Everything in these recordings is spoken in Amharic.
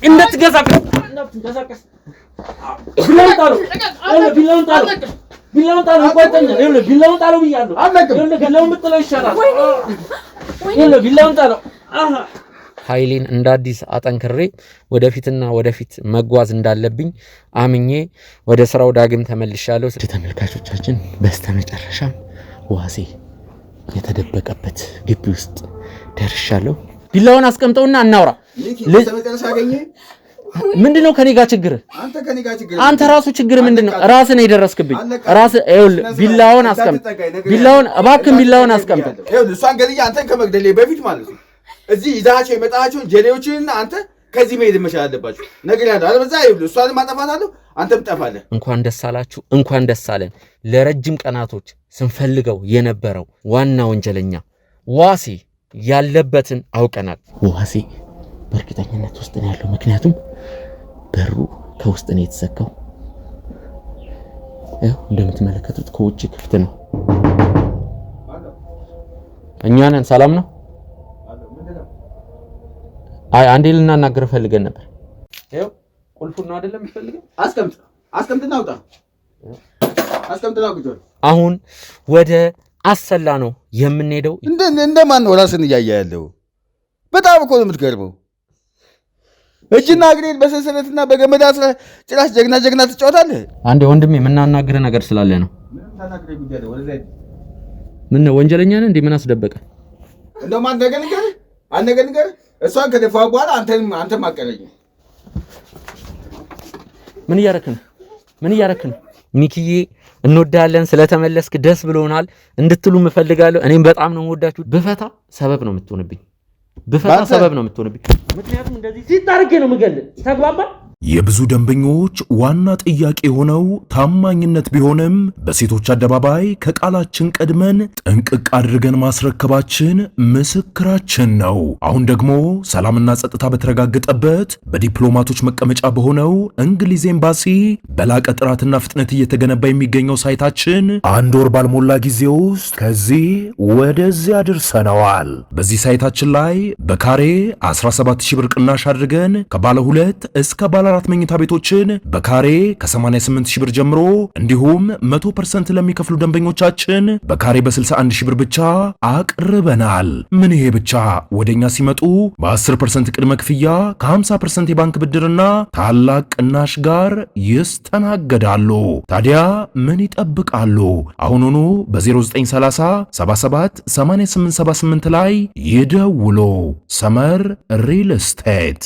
እንዳትንቀሳቀስ ቢላውን ጣለው ቆይተኛ ይኸውልህ ቢላውን ጣለው ብያለሁ ይኸውልህ ቢላውን ብትለው ይሻላል ይኸውልህ ቢላውን ጣለው ኃይሌን እንደ አዲስ አጠንክሬ ወደፊትና ወደፊት መጓዝ እንዳለብኝ አምኜ ወደ ስራው ዳግም ተመልሻለሁ። ተመልካቾቻችን በስተመጨረሻ ዋሴ የተደበቀበት ግቢ ውስጥ ደርሻለሁ። ቢላውን አስቀምጠውና እናውራ። ምንድነው ከኔ ጋር ችግር? አንተ ራሱ ችግር ምንድነው? ራስህ ነው የደረስክብኝ። ራስህ ይኸውልህ ቢላውን አስቀምጥ። ቢላውን እባክህን ቢላውን አስቀምጥ። ይኸውልህ እሷን ገድዬ አንተን ከመግደሌ በፊት ማለት ነው እዚህ ይዛቸው የመጣሃቸውን ጀሌዎችንና አንተ ከዚህ መሄድ መቻል አለባችሁ። ነገር ያለው አለበዛ ይኸውልህ እሷንም አጠፋታለሁ አንተም ትጠፋለህ። እንኳን ደስ አላችሁ፣ እንኳን ደስ አለን። ለረጅም ቀናቶች ስንፈልገው የነበረው ዋና ወንጀለኛ ዋሴ ያለበትን አውቀናል። ዋሴ በእርግጠኝነት ውስጥ ነው ያለው፣ ምክንያቱም በሩ ከውስጥ ነው የተዘጋው። ያው እንደምትመለከቱት ከውጭ ክፍት ነው። እኛ ነን። ሰላም ነው? አይ አንዴ ልናናገር ፈልገን ነበር። ያው ቁልፉን ነው አይደለም የምትፈልገው? አስቀምጥና አውጣ። አስቀምጥና አውጣ። አሁን ወደ አሰላ ነው የምንሄደው። እንደማን ነው ራስን እያየ ያለው? በጣም እኮ ነው የምትገርመው። እጅና እግሬን በሰንሰለትና በገመድ አስረህ ጭራሽ ጀግና ትጫወታለህ። አንዴ ወንድሜ የምናናግርህ ነገር ስላለ ነው። ምን ነው ወንጀለኛ ነህ እንዴ? ምን አስደበቀ? እንደውም አንድ ነገር ንገር። እሷን ከደፋ በኋላ አንተም አቀረኝ። ምን እያረክ ነው? ሚኪዬ እንወዳለን። ስለተመለስክ ደስ ብሎናል እንድትሉ እፈልጋለሁ። እኔም በጣም ነው የምወዳችሁ። ብፈታ ሰበብ ነው የምትሆንብኝ። ምክንያቱም እንደዚህ ሲታርጌ ነው የምገልህ። ተግባባ? የብዙ ደንበኞች ዋና ጥያቄ የሆነው ታማኝነት ቢሆንም በሴቶች አደባባይ ከቃላችን ቀድመን ጥንቅቅ አድርገን ማስረከባችን ምስክራችን ነው። አሁን ደግሞ ሰላምና ጸጥታ በተረጋገጠበት በዲፕሎማቶች መቀመጫ በሆነው እንግሊዝ ኤምባሲ በላቀ ጥራትና ፍጥነት እየተገነባ የሚገኘው ሳይታችን 1 ወር ባልሞላ ጊዜ ውስጥ ከዚህ ወደዚያ አድርሰነዋል። በዚህ ሳይታችን ላይ በካሬ 17000 ብር ቅናሽ አድርገን ከባለ 2 እስከ ባለ 4 መኝታ ቤቶችን በካሬ ከ88000 ብር ጀምሮ እንዲሁም 100% ለሚከፍሉ ደንበኞቻችን በካሬ በ61000 ብር ብቻ አቅርበናል። ምን ይሄ ብቻ! ወደኛ ሲመጡ በ10% ቅድመ ክፍያ ከ50% የባንክ ብድርና ታላቅ ቅናሽ ጋር ይስተናገዳሉ። ታዲያ ምን ይጠብቃሉ? አሁኑኑ በ0930 77 8878 ላይ ይደውሉ። ሰመር ሪል ስቴት።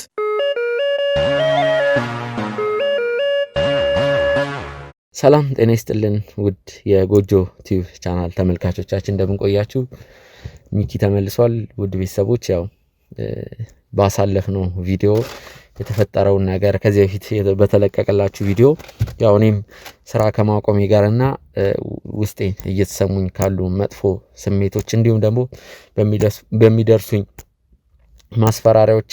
ሰላም ጤና ይስጥልን ውድ የጎጆ ቲዩብ ቻናል ተመልካቾቻችን እንደምን ቆያችሁ? ሚኪ ተመልሷል። ውድ ቤተሰቦች ያው ባሳለፍነው ቪዲዮ የተፈጠረውን ነገር ከዚህ በፊት በተለቀቀላችሁ ቪዲዮ ያው እኔም ስራ ከማቆሜ ጋርና ውስጤ እየተሰሙኝ ካሉ መጥፎ ስሜቶች እንዲሁም ደግሞ በሚደርሱኝ ማስፈራሪያዎች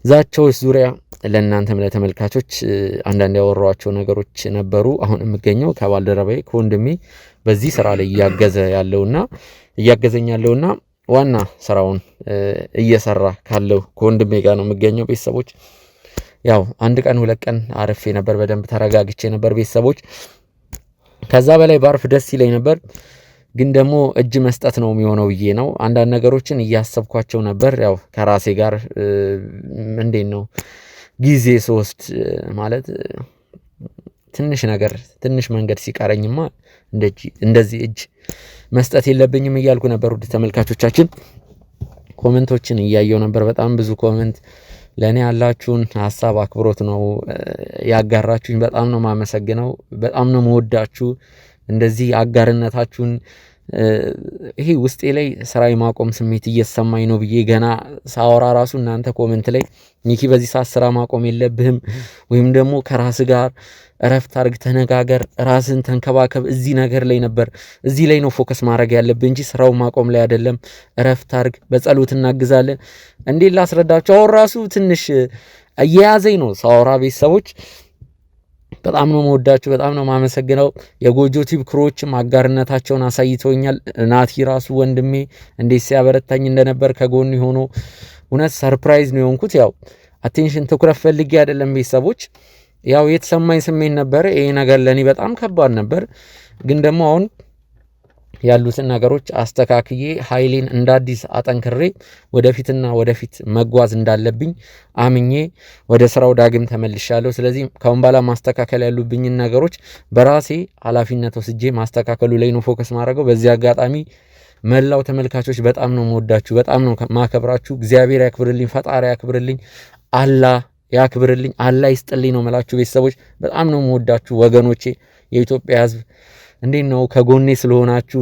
ዛቻዎች ዙሪያ ለእናንተም ለተመልካቾች አንዳንድ ያወራኋቸው ነገሮች ነበሩ። አሁን የምገኘው ከባልደረባዬ ከወንድሜ በዚህ ስራ ላይ እያገዘኝ ያለውና ዋና ስራውን እየሰራ ካለው ከወንድሜ ጋር ነው የምገኘው። ቤተሰቦች ያው 1 ቀን 2 ቀን አረፌ ነበር፣ በደንብ ተረጋግቼ ነበር ቤተሰቦች። ከዛ በላይ ባርፍ ደስ ይለኝ ነበር፣ ግን ደግሞ እጅ መስጠት ነው የሚሆነው ብዬ ነው አንዳንድ ነገሮችን እያሰብኳቸው ነበር። ያው ከራሴ ጋር እንዴት ነው ጊዜ ስወስድ ማለት ትንሽ መንገድ ሲቀረኝማ እንደዚህ እጅ መስጠት የለብኝም እያልኩ ነበር። ውድ ተመልካቾቻችን ኮሜንቶችን እያየው ነበር። በጣም ብዙ ኮሜንት ለኔ ያላችሁን ሐሳብ አክብሮት ነው ያጋራችሁኝ። በጣም ነው ማመሰግነው። በጣም ነው መወዳችሁ። እንደዚህ አጋርነታችሁን ይሄ ውስጤ ላይ ስራ የማቆም ስሜት እየተሰማኝ ነው ብዬ ገና ሳወራ ራሱ እናንተ ኮሜንት ላይ ሚኪ በዚህ ሰዓት ስራ ማቆም የለብህም ወይም ደግሞ ከራስ ጋር እረፍት አድርግ፣ ተነጋገር፣ ራስን ተንከባከብ፣ እዚህ ላይ ነው ፎከስ ማድረግ ያለብህ እንጂ ስራው ማቆም ላይ አይደለም፣ እረፍት አድርግ፣ በጸሎት እናግዛለን። እንዴት ላስረዳችሁ? አሁን ራሱ ትንሽ እየያዘኝ ነው ሳወራ ቤተሰቦች። በጣም ነው መወዳችሁ፣ በጣም ነው ማመሰግነው። የጎጆ ቲዩብ ክሮችም አጋርነታቸውን አሳይተውኛል። ናቲ ራሱ ወንድሜ እንዴት ሲያበረታኝ እንደነበር ከጎን ሆኖ እውነት ሰርፕራይዝ ነው የሆንኩት። ያው አቴንሽን ትኩረት ፈልጌ አይደለም ቤተሰቦች ያው የተሰማኝ ስሜት ነበር ይሄ ነገር ለኔ በጣም ከባድ ነበር ግን ደግሞ አሁን ያሉትን ነገሮች አስተካክዬ ኃይሌን እንዳዲስ አጠንክሬ ወደፊትና ወደፊት መጓዝ እንዳለብኝ አምኜ ወደ ስራው ዳግም ተመልሻለሁ ስለዚህ ካሁን በኋላ ማስተካከል ያሉብኝ ነገሮች በራሴ ኃላፊነት ወስጄ ማስተካከሉ ላይ ነው ፎከስ ማድረገው በዚህ አጋጣሚ መላው ተመልካቾች በጣም ነው የምወዳችሁ በጣም ነው ማከብራችሁ እግዚአብሔር ያክብርልኝ ፈጣሪ ያክብርልኝ አላህ ያክብርልኝ አላህ ይስጥልኝ ነው መላችሁ ቤተሰቦች በጣም ነው የምወዳችሁ ወገኖቼ የኢትዮጵያ ህዝብ እንዴት ነው ከጎኔ ስለሆናችሁ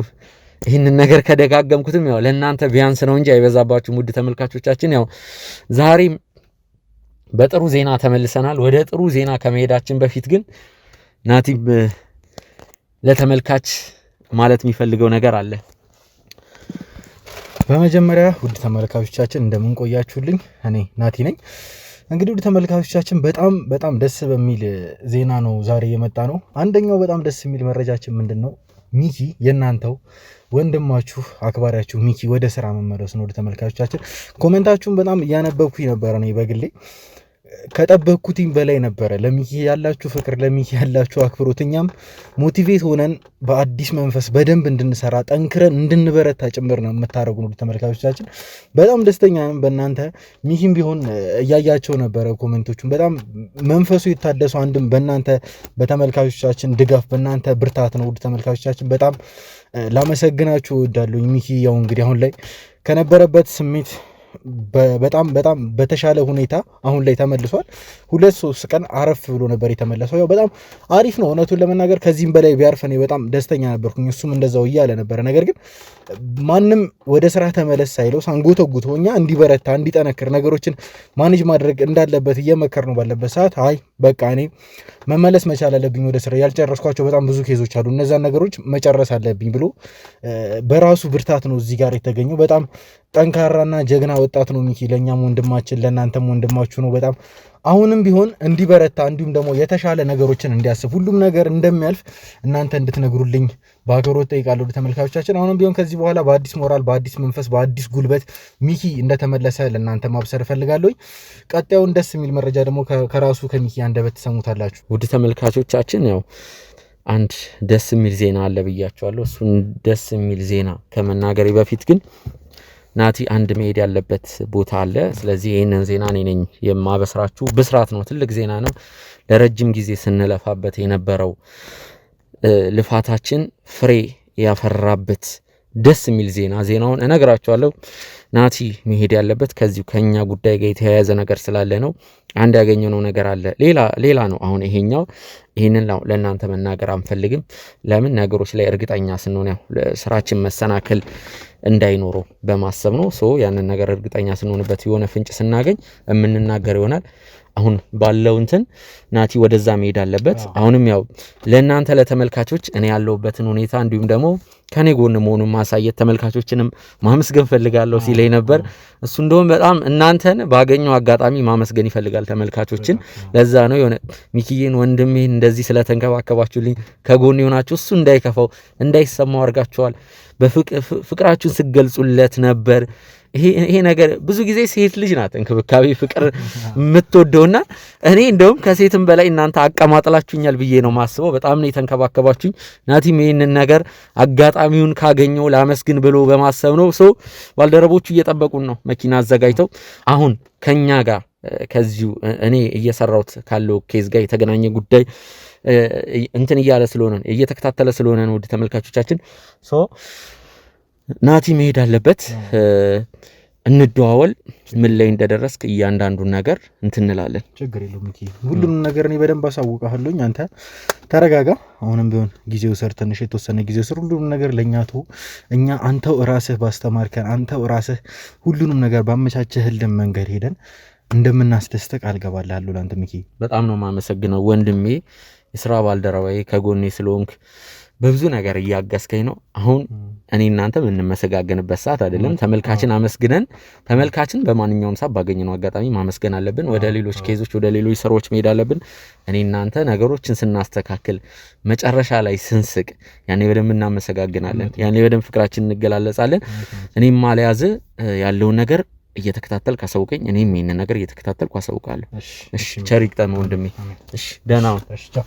ይህንን ነገር ከደጋገምኩትም ያው ለእናንተ ቢያንስ ነው እንጂ አይበዛባችሁ ውድ ተመልካቾቻችን ያው ዛሬም በጥሩ ዜና ተመልሰናል ወደ ጥሩ ዜና ከመሄዳችን በፊት ግን ናቲ ለተመልካች ማለት የሚፈልገው ነገር አለ በመጀመሪያ ውድ ተመልካቾቻችን እንደምን ቆያችሁልኝ እኔ ናቲ ነኝ እንግዲህ ውድ ተመልካቾቻችን በጣም ደስ በሚል ዜና ነው ዛሬ የመጣ ነው አንደኛው በጣም ደስ የሚል መረጃችን ምንድነው ሚኪ የናንተው ወንድማችሁ አክባሪያችሁ ሚኪ ወደ ስራ መመለስ ነው ውድ ተመልካቾቻችን ኮሜንታችሁን በጣም ያነበብኩኝ ነበር ነው በግሌ ከጠበቅኩትኝ በላይ ነበር ለሚኪ ያላችሁ ፍቅር ለሚኪ ያላችሁ አክብሮትኛም ሞቲቬት ሆነን በአዲስ መንፈስ በደንብ እንድንሰራ ጠንክረን እንድንበረታ ጭምር ነው የምታረጉ ነው ተመልካቾቻችን በጣም ደስተኛ ነን በእናንተ ሚኪም ቢሆን እያያቸው ነበር ኮሜንቶቹን በጣም መንፈሱ የታደሰው አንድም በእናንተ በተመልካቾቻችን ድጋፍ በእናንተ ብርታት ነው ተመልካቾቻችን በጣም ላመሰግናችሁ እወዳለሁ ሚኪ ያው እንግዲህ አሁን ላይ ከነበረበት ስሜት በጣም በተሻለ ሁኔታ አሁን ላይ ተመልሷል 2-3 ቀን አረፍ ብሎ ነበር የተመለሰው ያው በጣም አሪፍ ነው እውነቱን ለመናገር ከዚህም በላይ ቢያርፍ እኔ በጣም ደስተኛ ነበርኩኝ እሱም እንደዛው እያለ ነበር ነገር ግን ማንም ወደ ስራ ተመለስ ሳይለው ሳንጎተጉተው እኛ እንዲበረታ እንዲጠነክር ነገሮችን ማኔጅ ማድረግ እንዳለበት እየመከር ነው ባለበት ሰዓት አይ በቃ እኔ መመለስ መቻል አለብኝ ወደ ስራ ያልጨረስኳቸው በጣም ብዙ ኬዞች አሉ እነዛን ነገሮች መጨረስ አለብኝ ብሎ በራሱ ብርታት ነው እዚህ ጋር የተገኘው በጣም ጠንካራና ጀግና ወጣት ነው ሚኪ ለኛም ወንድማችን ለናንተም ወንድማችሁ ነው በጣም አሁንም ቢሆን እንዲበረታ እንዲሁም ደግሞ የተሻለ ነገሮችን እንዲያስብ ሁሉም ነገር እንደሚያልፍ እናንተ እንድትነግሩልኝ በአክብሮት ጠይቃለሁ ተመልካቾቻችን አሁንም ቢሆን ከዚህ በኋላ በአዲስ ሞራል በአዲስ መንፈስ በአዲስ ጉልበት ሚኪ እንደተመለሰ ለናንተ ማብሰር ፈልጋለሁ ቀጣዩን ደስ የሚል መረጃ ደግሞ ከራሱ ከሚኪ አንደበት ተሰሙታላችሁ ውድ ተመልካቾቻችን ያው አንድ ደስ የሚል ዜና አለ ብያችኋለሁ እሱን ደስ የሚል ዜና ከመናገሬ በፊት ግን ናቲ አንድ መሄድ ያለበት ቦታ አለ ስለዚህ ይሄንን ዜና እኔ ነኝ የማበስራችሁ ብስራት ነው ትልቅ ዜና ነው ለረጅም ጊዜ ስንለፋበት የነበረው ልፋታችን ፍሬ ያፈራበት ደስ የሚል ዜናውን እነግራችኋለሁ ናቲ መሄድ ያለበት ከዚሁ ከኛ ጉዳይ ጋር የተያያዘ ነገር ስላለ ነው አንድ ያገኘነው ነገር አለ ሌላ ነው አሁን ይሄንን ለእናንተ መናገር አንፈልግም ለምን ነገሮች ላይ እርግጠኛ ስንሆን ያው ስራችን መሰናከል እንዳይኖረው በማሰብ ነው ያንን ነገር እርግጠኛ ስንሆንበት የሆነ ፍንጭ ስናገኝ የምንናገር ይሆናል አሁን ባለው እንትን ናቲ ወደዛ መሄድ አለበት አሁንም ያው ለእናንተ ለተመልካቾች እኔ ያለውበትን ሁኔታ እንዲሁም ደግሞ ከኔ ጎን መሆኑን ማሳየት ተመልካቾችንም ማመስገን ፈልጋለሁ ሲለኝ ነበር እሱ እንደውም በጣም እናንተን ባገኘው አጋጣሚ ማመስገን ይፈልጋል ተመልካቾችን ለዛ ነው የሆነ ሚኪዬን ወንድሜን እንደዚህ ስለተንከባከባችሁልኝ ከጎን ይሆናችሁ እሱ እንዳይከፋው እንዳይሰማው አርጋችኋል በፍቅራችሁን ስገልጹለት ነበር ይሄ ነገር ብዙ ጊዜ ሴት ልጅ ናት እንክብካቤ ፍቅር የምትወደውና እኔ እንደውም ከሴትም በላይ እናንተ አቀማጥላችሁኛል ብዬ ነው ማስበው በጣም ነው የተንከባከባችሁኝ ናቲም ይሄንን ነገር አጋጣሚውን ካገኘው ላመስግን ብሎ በማሰብ ነው ባልደረቦቹ እየጠበቁን ነው መኪና አዘጋጅተው አሁን ከኛ ጋር ከዚሁ እኔ እየሰራሁት ካለው ኬዝ ጋር የተገናኘ ጉዳይ እንትን እያለ ስለሆነ እየተከታተለ ስለሆነ ነው ውድ ተመልካቾቻችን ናቲ መሄድ አለበት እንደዋወል ምን ላይ እንደደረስክ እያንዳንዱን ነገር እንትንላለን ችግር የለውም ሚኪ ሁሉንም ነገር እኔ በደንብ አሳውቃለሁኝ አንተ ተረጋጋ አሁንም ቢሆን ጊዜው ትንሽ የተወሰነ ጊዜው ሁሉንም ነገር ለኛቱ እኛ አንተው ራስህ ባስተማርከን አንተው ራስህ ሁሉንም ነገር ባመቻቸህልን መንገድ ሄደን እንደምናስደስተህ ቃል ገባላለሁ ላንተ ሚኪ በጣም ነው ማመሰግነው ወንድሜ የሥራ ባልደረባዬ ከጎኔ ስለሆንክ በብዙ ነገር እያገዝከኝ ነው አሁን እኔ እናንተ የምንመሰጋገንበት ሰዓት አይደለም ተመልካችን አመስግነን ተመልካችን በማንኛውም ሰዓት ባገኘነው አጋጣሚ ማመስገን አለብን ወደ ሌሎች ኬዞች ወደ ሌሎች ስራዎች መሄድ አለብን እኔ እናንተ ነገሮችን ስናስተካክል መጨረሻ ላይ ስንስቅ ያኔ በደንብ እናመሰጋግናለን ያኔ በደንብ ፍቅራችን እንገላለጻለን እኔም ማለያዝ ያለው ነገር እየተከታተልክ አሳውቀኝ። እኔም ይሄንን ነገር እየተከታተልኩ አሳውቃለሁ። እሺ ቸር ይግጠመው ወንድሜ። እሺ ደህና ሁን። እሺ ቻው።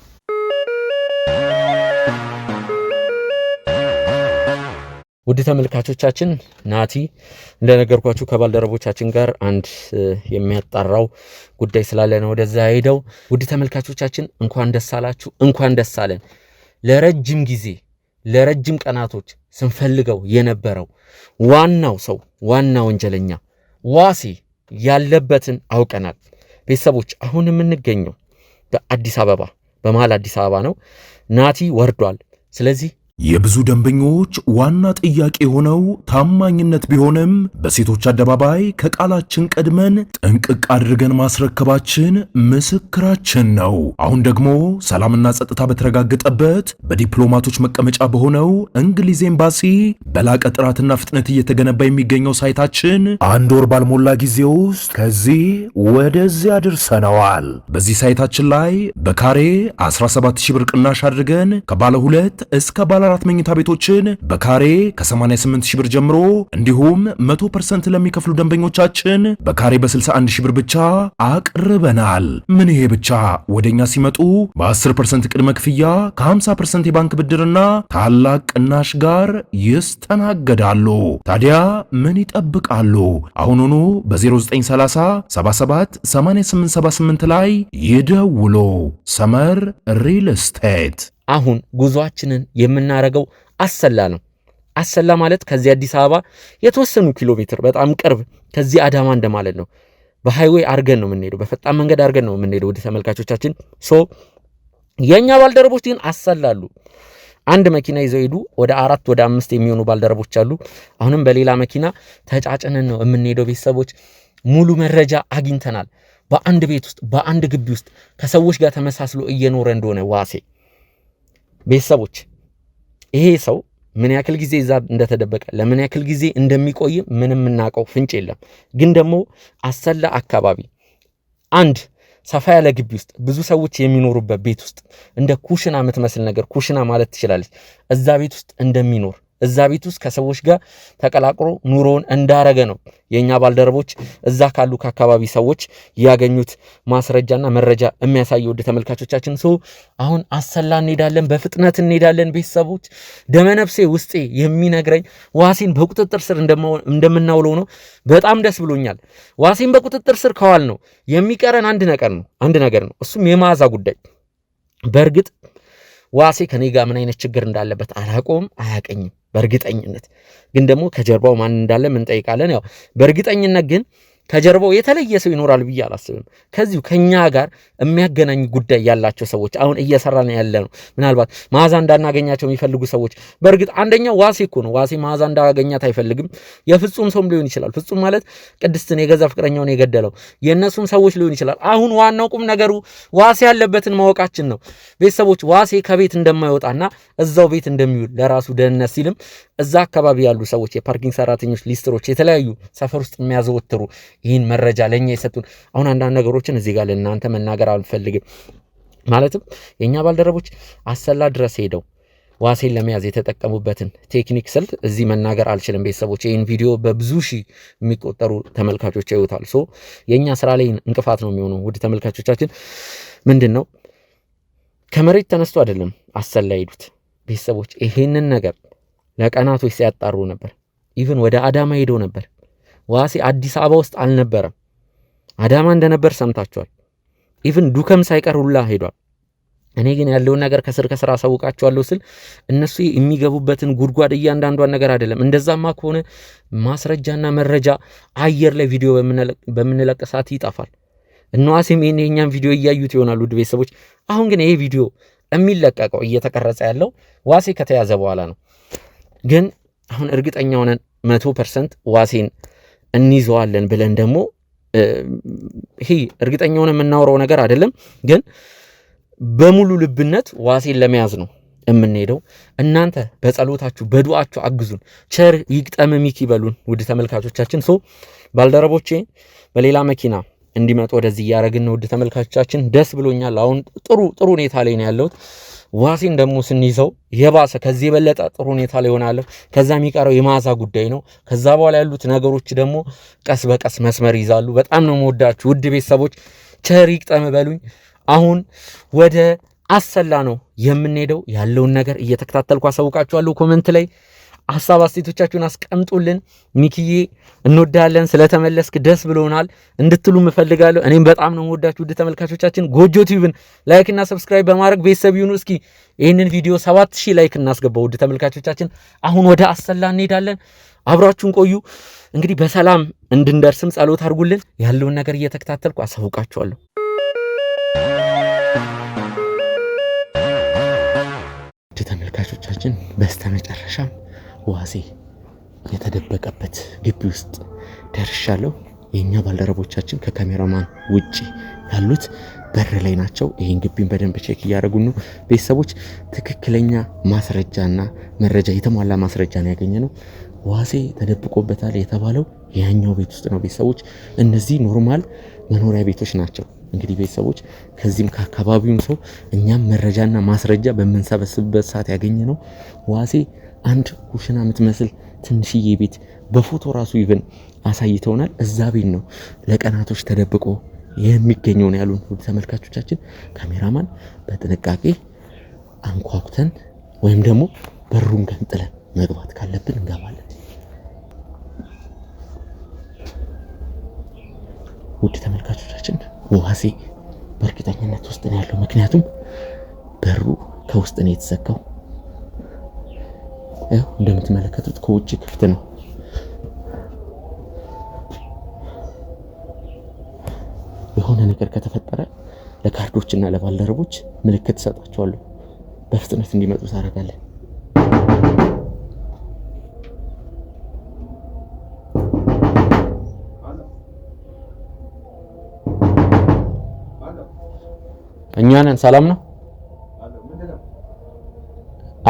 ውድ ተመልካቾቻችን ናቲ እንደነገርኳችሁ ከባልደረቦቻችን ጋር አንድ የሚያጣራው ጉዳይ ስላለ ነው ወደዛ ሄደው። ውድ ተመልካቾቻችን እንኳን ደስ አላችሁ፣ እንኳን ደስ አለን። ለረጅም ጊዜ ለረጅም ቀናቶች ስንፈልገው የነበረው ዋናው ሰው ዋና ወንጀለኛ ዋሴ ያለበትን አውቀናል። ቤተሰቦች አሁን የምንገኘው በአዲስ አበባ በመሃል አዲስ አበባ ነው። ናቲ ወርዷል። ስለዚህ የብዙ ደንበኞች ዋና ጥያቄ የሆነው ታማኝነት ቢሆንም በሴቶች አደባባይ ከቃላችን ቀድመን ጥንቅቅ አድርገን ማስረከባችን ምስክራችን ነው። አሁን ደግሞ ሰላምና ጸጥታ በተረጋገጠበት በዲፕሎማቶች መቀመጫ በሆነው እንግሊዝ ኤምባሲ በላቀ ጥራትና ፍጥነት እየተገነባ የሚገኘው ሳይታችን 1 ወር ባልሞላ ጊዜ ውስጥ ከዚህ ወደዚያ አድርሰነዋል። በዚህ ሳይታችን ላይ በካሬ 17000 ብር ቅናሽ አድርገን ከባለ 2 እስከ ባለ 4 መኝታ ቤቶችን በካሬ ከ88000 ብር ጀምሮ እንዲሁም 100% ለሚከፍሉ ደንበኞቻችን በካሬ በ61000 ብር ብቻ አቅርበናል። ምን ይሄ ብቻ! ወደኛ ሲመጡ በ10% ቅድመ ክፍያ ከ50% የባንክ ብድርና ታላቅ ቅናሽ ጋር ይስተናገዳሉ። ታዲያ ምን ይጠብቃሉ? አሁኑኑ በ0930 77 8878 ላይ ይደውሉ። ሰመር ሪል ስቴት። አሁን ጉዟችንን የምናረገው አሰላ ነው። አሰላ ማለት ከዚህ አዲስ አበባ የተወሰኑ ኪሎ ሜትር በጣም ቅርብ፣ ከዚህ አዳማ እንደማለት ነው። በሃይዌይ አርገን ነው የምንሄደው፣ በፈጣን መንገድ አርገን ነው የምንሄደው። ወደ ተመልካቾቻችን የኛ ባልደረቦች ግን አሰላሉ። አንድ መኪና ይዘው ሄዱ። ወደ 4 ወደ 5 የሚሆኑ ባልደረቦች አሉ። አሁንም በሌላ መኪና ተጫጭነን ነው የምንሄደው። ቤተሰቦች ሙሉ መረጃ አግኝተናል። በአንድ ቤት ውስጥ በአንድ ግቢ ውስጥ ከሰዎች ጋር ተመሳስሎ እየኖረ እንደሆነ ዋሴ ቤተሰቦች ይሄ ሰው ምን ያክል ጊዜ እዛ እንደተደበቀ ለምን ያክል ጊዜ እንደሚቆይ ምንም እናውቀው ፍንጭ የለም። ግን ደግሞ አሰላ አካባቢ አንድ ሰፋ ያለ ግቢ ውስጥ ብዙ ሰዎች የሚኖሩበት ቤት ውስጥ እንደ ኩሽና የምትመስል ነገር ኩሽና ማለት ትችላለች። እዛ ቤት ውስጥ እንደሚኖር እዛ ቤት ውስጥ ከሰዎች ጋር ተቀላቅሎ ኑሮውን እንዳረገ ነው የኛ ባልደረቦች እዛ ካሉ ከአካባቢ ሰዎች ያገኙት ማስረጃና መረጃ የሚያሳየው። ወደ ተመልካቾቻችን አሁን አሰላ እንሄዳለን፣ በፍጥነት እንሄዳለን። ቤተሰቦች ደመነፍሴ ውስጤ የሚነግረኝ ዋሴን በቁጥጥር ስር እንደምናውለው ነው። በጣም ደስ ብሎኛል። ዋሴን በቁጥጥር ስር ከዋል ነው የሚቀረን አንድ ነገር ነው። እሱም የመዓዛ ጉዳይ። በእርግጥ ዋሴ ከኔ ጋር ምን አይነት ችግር እንዳለበት አላቆም አያቀኝም። በእርግጠኝነት ግን ደግሞ ከጀርባው ማን እንዳለ ምን ጠይቃለን። ያው በእርግጠኝነት ግን ከጀርባው የተለየ ሰው ይኖራል ብዬ አላስብም። ከዚሁ ከኛ ጋር የሚያገናኝ ጉዳይ ያላቸው ሰዎች አሁን እየሰራን ያለ ነው። ምናልባት መዓዛ እንዳናገኛቸው የሚፈልጉ ሰዎች በእርግጥ አንደኛው ዋሴ እኮ ነው። ዋሴ መዓዛ እንዳገኛት አይፈልግም። የፍጹም ሰውም ሊሆን ይችላል። ፍጹም ማለት ቅድስትን የገዛ ፍቅረኛውን የገደለው የእነሱም ሰዎች ሊሆን ይችላል። አሁን ዋናው ቁም ነገሩ ዋሴ ያለበትን ማወቃችን ነው። ቤተሰቦች ዋሴ ከቤት እንደማይወጣና እዛው ቤት እንደሚውል ለራሱ ደህንነት ሲልም እዛ አካባቢ ያሉ ሰዎች የፓርኪንግ ሰራተኞች፣ ሊስትሮች፣ የተለያዩ ሰፈር ውስጥ የሚያዘወትሩ ይህን መረጃ ለኛ የሰጡን። አሁን አንዳንድ ነገሮችን እዚህ ጋር ለእናንተ መናገር አልፈልግም። ማለትም የኛ ባልደረቦች አሰላ ድረስ ሄደው ዋሴን ለመያዝ የተጠቀሙበትን ቴክኒክ ስልት እዚህ መናገር አልችልም። ቤተሰቦች ይህን ቪዲዮ በብዙ ሺህ የሚቆጠሩ ተመልካቾች ያዩታል። የኛ ስራ ላይ እንቅፋት ነው የሚሆነው። ውድ ተመልካቾቻችን ምንድን ነው ከመሬት ተነስቶ አይደለም አሰላ ሄዱት። ቤተሰቦች ይሄንን ነገር ለቀናቶች ሲያጣሩ ነበር። ኢቭን ወደ አዳማ ሄደው ነበር። ዋሴ አዲስ አበባ ውስጥ አልነበረም፣ አዳማ እንደነበር ሰምታችኋል። ኢቭን ዱከም ሳይቀር ሁላ ሄዷል። እኔ ግን ያለውን ነገር ከስር አሳውቃችኋለሁ ስል እነሱ የሚገቡበትን ጉድጓድ እያንዳንዷን ነገር አይደለም። እንደዛማ ከሆነ ማስረጃና መረጃ አየር ላይ ቪዲዮ በምንለቅ ሰዓት ይጠፋል። እነ ዋሴም የኛን ቪዲዮ እያዩት ይሆናሉ ውድ ቤተሰቦች። አሁን ግን ይሄ ቪዲዮ የሚለቀቀው እየተቀረጸ ያለው ዋሴ ከተያዘ በኋላ ነው። ግን አሁን እርግጠኛ ሆነን 100% ዋሴን እንይዘዋለን ብለን ደግሞ ይሄ እርግጠኛ ሆነን የምናወራው ነገር አይደለም። ግን በሙሉ ልብነት ዋሴን ለመያዝ ነው የምንሄደው። እናንተ በጸሎታችሁ በዱዓችሁ አግዙን። ቸር ይግጠም ሚኪ በሉን ውድ ተመልካቾቻችን። ባልደረቦቼ በሌላ መኪና እንዲመጡ ወደዚህ እያደረግን ነው ውድ ተመልካቾቻችን። ደስ ብሎኛል። አሁን ጥሩ ሁኔታ ላይ ነው ያለሁት። ዋሴን ደግሞ ስንይዘው የባሰ ከዚህ የበለጠ ጥሩ ሁኔታ ላይ ሆናለሁ። ከዛ የሚቀረው የመዓዛ ጉዳይ ነው። ከዛ በኋላ ያሉት ነገሮች ደግሞ ቀስ በቀስ መስመር ይዛሉ። በጣም ነው የምወዳችሁ ውድ ቤተሰቦች፣ ቸር ይግጠም በሉኝ። አሁን ወደ አሰላ ነው የምንሄደው። ያለውን ነገር እየተከታተልኩ አሳውቃችኋለሁ። ኮመንት ላይ ሀሳብ አስተያየቶቻችሁን አስቀምጡልን። ሚኪዬ እንወዳለን፣ ስለተመለስክ ደስ ብሎናል እንድትሉ እፈልጋለሁ። እኔም በጣም ነው የምወዳችሁ ውድ ተመልካቾቻችን። ጎጆ ቲዩብን ላይክ እና ሰብስክራይብ በማድረግ ቤተሰብ ይሁኑ። እስኪ ይህንን ቪዲዮ 7000 ላይክ እናስገባው ውድ ተመልካቾቻችን። አሁን ወደ አሰላ እንሄዳለን። አብራችሁን ቆዩ። እንግዲህ በሰላም እንድንደርስም ጸሎት አድርጉልን። ያለውን ነገር እየተከታተልኩ አሳውቃችኋለሁ። ውድ ተመልካቾቻችን በስተመጨረሻም ዋሴ የተደበቀበት ግቢ ውስጥ ደርሻለሁ። የኛ ባልደረቦቻችን ከካሜራማን ውጪ ያሉት በር ላይ ናቸው። ይሄን ግቢን በደንብ ቼክ እያደረጉ ነው። ቤተሰቦች ትክክለኛ ማስረጃና መረጃ የተሟላ ማስረጃ ነው ያገኘነው። ዋሴ ተደብቆበታል የተባለው ያኛው ቤት ውስጥ ነው። ቤተሰቦች እነዚህ ኖርማል መኖሪያ ቤቶች ናቸው። እንግዲህ ቤተሰቦች ከዚህም ከአካባቢውም ሰው እኛም መረጃና ማስረጃ በምንሰበስብበት ሰዓት ያገኘነው ዋሴ አንድ ኩሽና የምትመስል ትንሽዬ ቤት በፎቶ ራሱ ይብን አሳይተውናል። እዛ ቤት ነው ለቀናቶች ተደብቆ የሚገኘው ነው ያሉን ውድ ተመልካቾቻችን። ካሜራማን በጥንቃቄ አንኳኩተን ወይም ደግሞ በሩን ገንጥለን መግባት ካለብን እንገባለን። ውድ ተመልካቾቻችን ዋሴ በእርግጠኝነት ውስጥ ነው ያለው፣ ምክንያቱም በሩ ከውስጥ ነው የተዘጋው። ያው እንደምትመለከቱት ከውጭ ክፍት ነው። የሆነ ነገር ከተፈጠረ ለካርዶችና ለባልደረቦች ምልክት ሰጣቸዋለሁ። በፍጥነት እንዲመጡ ታደርጋለህ። እኛ ነን። ሰላም ነው?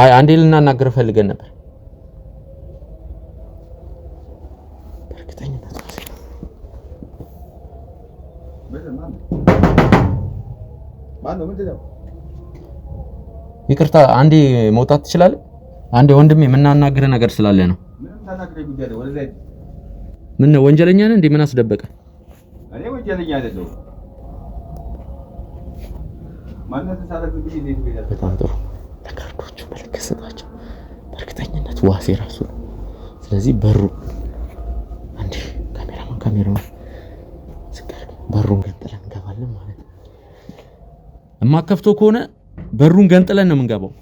አይ አንዴ ልናናገር ፈልገን ነበር። በእርግጠኝነት ይቅርታ፣ አንዴ መውጣት ትችላለህ? አንዴ ወንድሜ የምናናግር ነገር ስላለ ነው። ምን ነው ወንጀለኛ ነህ እንዴ? ምን አስደበቀ? እኔ ወንጀለኛ አይደለሁም። በጣም ጥሩ። ለካርዶቹ ምልክት ሰጣቸው። በእርግጠኝነት ዋሴ ራሱ ነው። ስለዚህ በሩ አንዴ ካሜራማን ስቀር በሩን ገንጥለን እንገባለን ማለት ነው። እማከፍተው ከሆነ በሩን ገንጥለን ነው የምንገባው።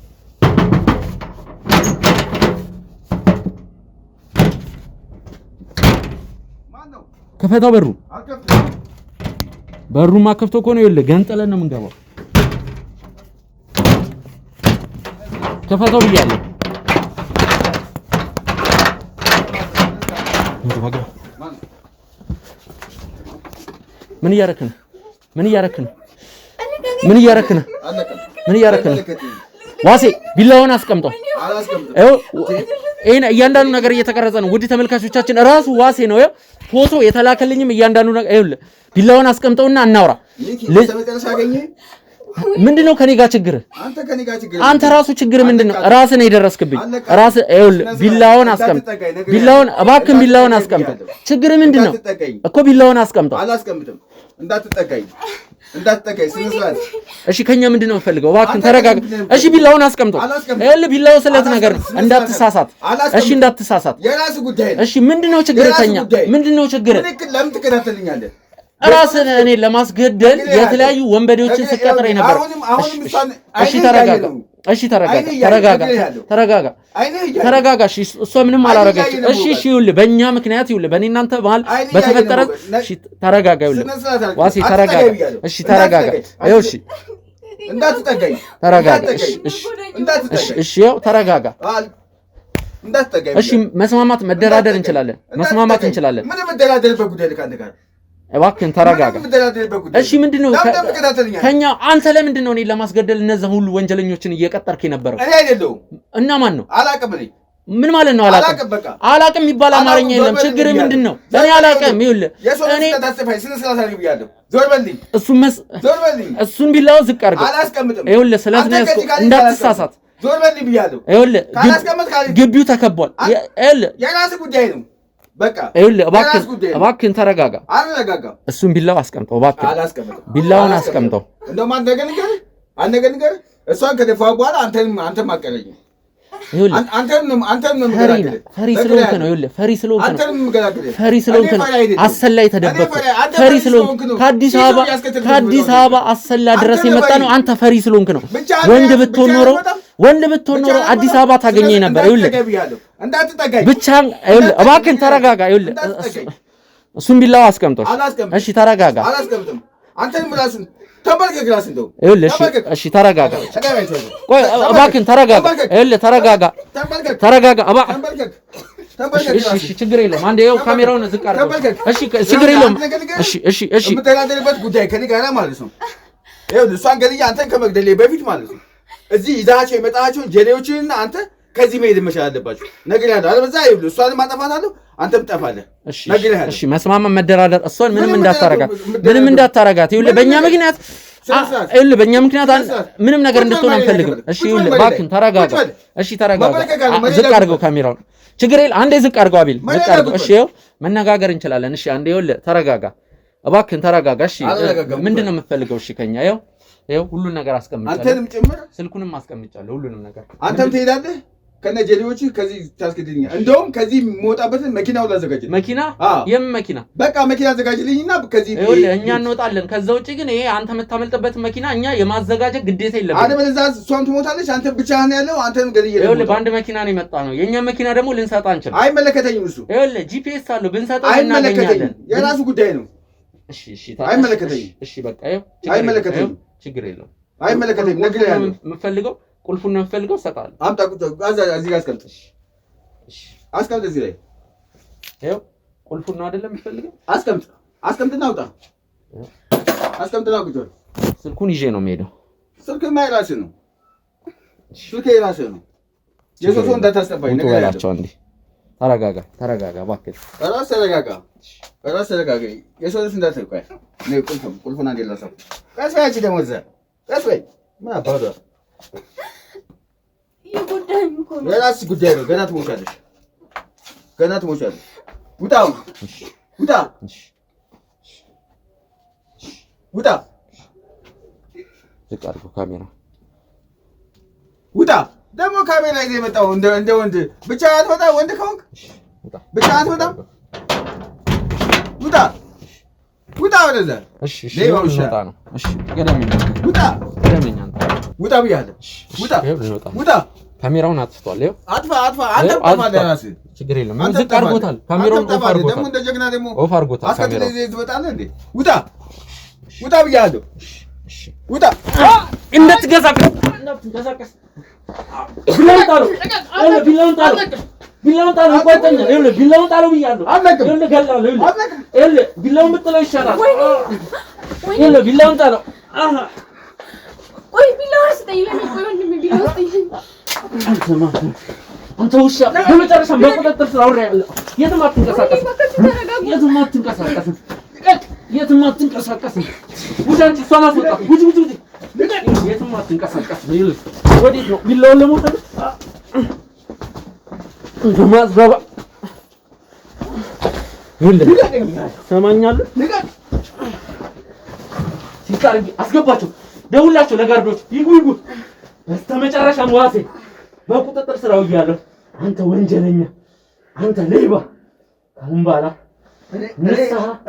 ከፈታው በሩን ማከፍተው ከሆነ ይኸውልህ ገንጥለን ነው የምንገባው። ከፈታው ብያለሁ። ምን እያረክ ነው? ዋሴ ቢላውን አስቀምጠው። ይሄን እያንዳንዱ ነገር እየተቀረጸ ነው ውድ ተመልካቾቻችን። ራሱ ዋሴ ነው ፎቶ የተላከልኝም እያንዳንዱ ነገር ይኸውልህ። ቢላውን አስቀምጠውና እናውራ። ምንድነው ከኔ ጋር ችግር? አንተ ራሱ ችግር ምንድነው? ራስህ ነው የደረስክብኝ። ራስህ ይኸውልህ፣ ቢላውን አስቀምጥ። እባክህን ቢላውን አስቀምጠው። ችግር ምንድነው እኮ? ቢላውን አስቀምጠው። አላስቀምጥም። እንዳትጠጋኝ። እሺ ከኛ ምንድነው የምፈልገው? እባክህን ተረጋጋ። እሺ ቢላውን አስቀምጠው። ይኸውልህ ቢላው ስለት ነገር ነው። እንዳትሳሳት። እሺ እንዳትሳሳት። የራስህ ጉዳይ ነው። እሺ ምንድነው ችግር? ከኛ ምንድነው ችግር? ለምን ትከታተልኛለህ? ራስን እኔ ለማስገደል የተለያዩ ወንበዴዎችን ስቀጥር ነበር። ተረጋጋ። እሷ ምንም አላረገች። እሺ ይኸውልህ፣ በእኛ ምክንያት ይኸውልህ፣ በእኔ እናንተ መሀል በተፈጠረ ተረጋጋ። ይኸውልህ ዋሴ ተረጋጋ። እሺ ተረጋጋ። ይኸው እሺ እንዳትጠጋኝ። ተረጋጋ። እሺ ይኸው ተረጋጋ። እሺ መስማማት መደራደር እንችላለን። ምን መደራደርበት ጉዳይ ካንተ ጋር? እባክህን ተረጋጋ። እሺ ምንድነው ከኛ? አንተ ለምንድን ነው እኔን ለማስገደል እነዛ ሁሉ ወንጀለኞችን እየቀጠርክ የነበረው? እኔ አይደለሁም። እና ማን ነው? አላውቅም። እኔ ምን ማለት ነው? አላቅም የሚባል አማርኛ የለም። ችግር ምንድነው? እኔ አላቅም። ይኸውልህ እኔ እሱን ቢላው ዝቅ አድርገው። ይኸውልህ ስለዚህ እንዳትሳሳት። ይኸውልህ ግቢው ተከቧል። ይኸውልህ የራስህ ጉዳይ ነው። በቃ ይኸውልህ እባክህን ተረጋጋ። እሱን ቢላው አስቀምጠው እባክህ። ቢላውን አስቀምጠው። እንደውም አንድ ነገር ንገር። እሷን ከደፋ በኋላ አንተም አቀለኝ። ፈሪ ስለሆንክ ነው። ይኸውልህ ፈሪ ስለሆንክ ነው። አሰላ የተደበቀ ፈሪ ስለሆንክ ከአዲስ አበባ አሰላ ድረስ የመጣ ነው። አንተ ፈሪ ስለሆንክ ነው። ወንድ ብትሆን ኖሮ አዲስ አበባ ታገኘኝ ነበር። ይኸውልህ ብቻ ይኸውልህ እባክህን ተረጋጋ። ይኸውልህ እሱን ቢላው አስቀምጠው። እሺ ተረጋጋ። እሺ ተረጋጋ። ቆይ እባክህን ተረጋጋ። ይኸውልህ ተረጋጋ። እሺ ችግር የለውም። አንዴ ይኸው ካሜራውን ዝቅ አድርገው። እሺ ችግር የለውም። እሺ የምትደራደርበት ጉዳይ ከእኔ ጋር ማለት ነው። ይኸውልህ እሷን ገድዬ አንተን ከመግደሌ በፊት ማለት ነው እዚህ ይዛቸው የመጣቸውን ጀሌዎችንና አንተ ከዚህ መሄድ መቻል አለባችሁ። ነግሬሃለሁ። አለበዛ ይኸውልህ እሷንም አጠፋታለሁ፣ አንተም ትጠፋለህ። ነግሬሃለሁ። እሺ መስማማት፣ መደራደር። እሷን ምንም እንዳታረጋት። ይኸውልህ በእኛ ምክንያት ምንም ነገር እንድትሆን አንፈልግም። እሺ ይኸውልህ እባክህን ተረጋጋ። እሺ ተረጋጋ። ዝቅ አድርገው ካሜራውን። ችግር የለም። አንዴ ዝቅ አድርገው አቤል፣ ዝቅ አድርገው። እሺ ይኸው መነጋገር እንችላለን። እሺ አንዴ ይኸውልህ ተረጋጋ፣ እባክህን ተረጋጋ። እሺ ምንድን ነው የምትፈልገው? እሺ ከኛ ይኸው ሁሉን ነገር አስቀምጫለሁ። አንተንም ጭምር ስልኩንም አስቀምጫለሁ፣ ሁሉንም ነገር። አንተም ትሄዳለህ ከነ ጀሌዎቹ ከዚህ ታስገድልኛል። እንደውም ከዚህ የምወጣበትን መኪናው ላዘጋጅልኝ። መኪና? የምን መኪና? በቃ መኪና አዘጋጅልኝና ከዚህ ይኸውልህ እኛ እንወጣለን። ከዛ ውጪ ግን ይሄ አንተ የምታመልጥበትን መኪና እኛ የማዘጋጀት ግዴታ የለብንም። አለበለዚያ እሷም ትሞታለች፣ አንተ ብቻህን ያለው አንተንም ገድዬ። ይኸውልህ በአንድ መኪና ነው የመጣ ነው። የኛ መኪና ደግሞ ልንሰጣ አንችልም። አይመለከተኝም እሱ። ይኸውልህ ጂፒኤስ አለው ብንሰጠው እናገኛለን። የራሱ ጉዳይ ነው። እሺ አይመለከተኝም። እሺ በቃ ይኸው አይመለከተኝም። ችግር የለውም። አይመለከተኝም። ነግሬሃለሁ። የምፈልገው ቁልፉን ነው የምፈልገው፣ እሰጥሃለሁ። አምጣ እዚህ ጋር አስቀምጥ። አስቀምጥ እዚህ ላይ ይኸው ቁልፉን ነው አይደለም የምፈልገው። አስቀምጥና አውጣ። አስቀምጥና ቁጭ በል። ስልኩን ይዤ ነው የምሄደው። ስልክማ የራስህ ነው። ስልክ የራስህ ነው። የሶሶ እንዳታስጠባኝ ነገር ያላቸው እንዴ። ተረጋጋ እባክህ። ራስ ተረጋጋ። የሶሶ እንዳትቆይ ነው። ቁልፉን አንዴ ላሳው። ቀስ በይ አንቺ ደግሞ እዛ ቀስ በይ። ምን አባቷ የራስሽ ጉዳይ ነው። ገና ትሞቻለሽ። ውጣ። ዝቅ አድርገው ካሜራ። ውጣ። ደግሞ ካሜራ ይዘህ የመጣው እንደ ወንድ ብቻ አትወጣ። ወንድ ከሆንክ ብቻ አትወጣም። ውጣ ወደዛ። እሺ ልንወጣ ነው። እሺ ገደምኛ። ውጣ ብያለሁ። ውጣ። ካሜራውን አጥፍቷል። ይኸው አጥፋ። አንተ ማለራስህ ችግር የለም። ዝቅ አድርጎታል። ካሜራውን ኦፍ አድርጎታል። ደግሞ እንደ ጀግና ደግሞ ኦፍ አድርጎታል። ካሜራውን ትወጣለህ እንዴ? ውጣ ብያለሁ። ውጣ። እንዳትንቀሳቀስ። ቢላውን ጣለው። ቆይተኛ። ይኸውልህ ቢላውን ጣለው ብያለሁ። ይኸውልህ ገላለሁ። ይኸውልህ ቢላውን ብትለው ይሻላል። ይኸውልህ ቢላውን ጣለው። ቆይ ቢላውን ስጠኝ። ቆይ ወንድሜ ቢላውን ስጠኝ። አንተ ውሻ በመጨረሻም በቁጥጥር ስር አውሬያለሁ። የትም አትንቀሳቀስ። ውጭ አንቺ እሷን አስወጣት። ውጭ። የትም አትንቀሳቀስ። ወዴት ነው? ቢላውን ለመውሰድ እንደማዝባባ ይኸውልህ ሰማኛለህ። ሲታርጊ አስገባቸው። ደውላቸው ለጋርዶች ይጉ። በስተመጨረሻም ዋሴ በቁጥጥር ስር አውያለሁ። አንተ ወንጀለኛ፣ አንተ ሌባ። አሁን ባላ